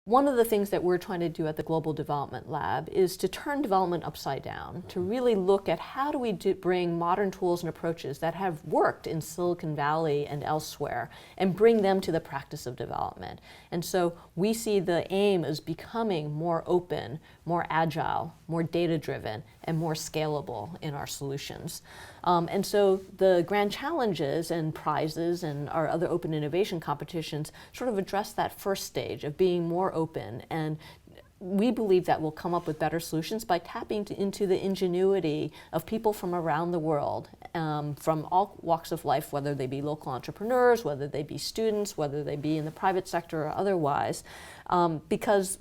One of the things that we're trying to do at the Global Development Lab is to turn development upside down, to really look at how do we bring modern tools and approaches that have worked in Silicon Valley and elsewhere and bring them to the practice of development. And so we see the aim as becoming more open, more agile, more data-driven, and more scalable in our solutions. And so the grand challenges and prizes and our other open innovation competitions sort of address that first stage of being more open, and we believe that we'll come up with better solutions by tapping into the ingenuity of people from around the world, from all walks of life, whether they be local entrepreneurs, whether they be students, whether they be in the private sector or otherwise, because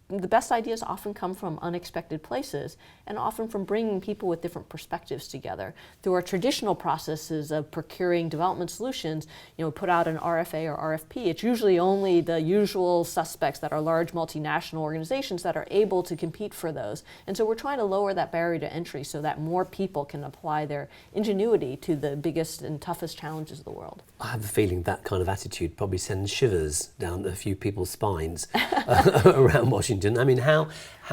the best ideas often come from unexpected places and often from bringing people with different perspectives together. Through our traditional processes of procuring development solutions, put out an RFA or RFP, it's usually only the usual suspects that are large multinational organizations that are able to compete for those. And so we're trying to lower that barrier to entry so that more people can apply their ingenuity to the biggest and toughest challenges of the world. I have a feeling that kind of attitude probably sends shivers down a few people's spines around Washington. I mean,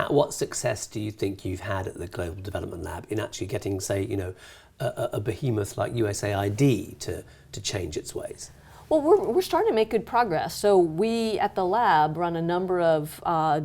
what success do you think you've had at the Global Development Lab in actually getting, say, a behemoth like USAID to change its ways? Well, we're starting to make good progress. So we at the lab run a number of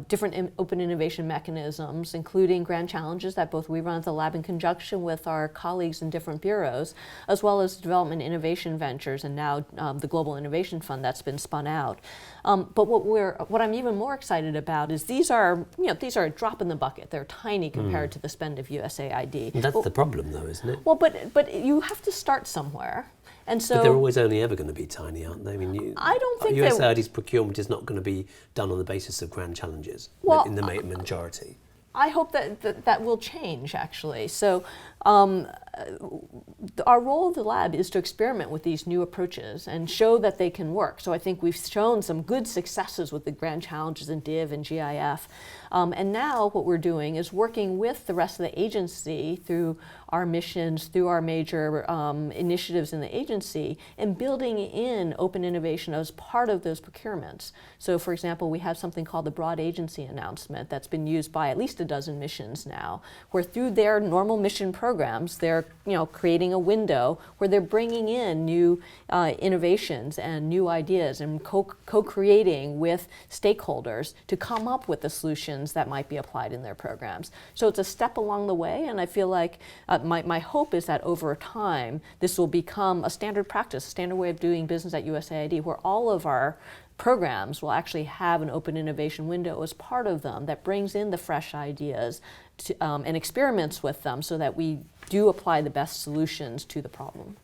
different open innovation mechanisms, including grand challenges that both we run at the lab in conjunction with our colleagues in different bureaus, as well as development innovation ventures, and now the Global Innovation Fund that's been spun out. But what I'm even more excited about is these are a drop in the bucket. They're tiny compared to the spend of USAID. That's the problem, though, isn't it? Well, but you have to start somewhere. And so, but they're always only ever going to be tiny, aren't they? I mean, I don't think USAID's procurement is not going to be done on the basis of grand challenges in the majority. I hope that will change, actually. So our role of the lab is to experiment with these new approaches and show that they can work. So I think we've shown some good successes with the grand challenges in DIV and GIF. And now what we're doing is working with the rest of the agency through our missions, through our major initiatives in the agency, and building in open innovation as part of those procurements. So for example, we have something called the Broad Agency Announcement that's been used by at least a dozen missions now, where through their normal mission programs, they're creating a window where they're bringing in new innovations and new ideas and co-creating with stakeholders to come up with the solutions that might be applied in their programs. So it's a step along the way, and I feel like my hope is that over time this will become a standard practice, a standard way of doing business at USAID, where all of our programs will actually have an open innovation window as part of them that brings in the fresh ideas and experiments with them so that we do apply the best solutions to the problem.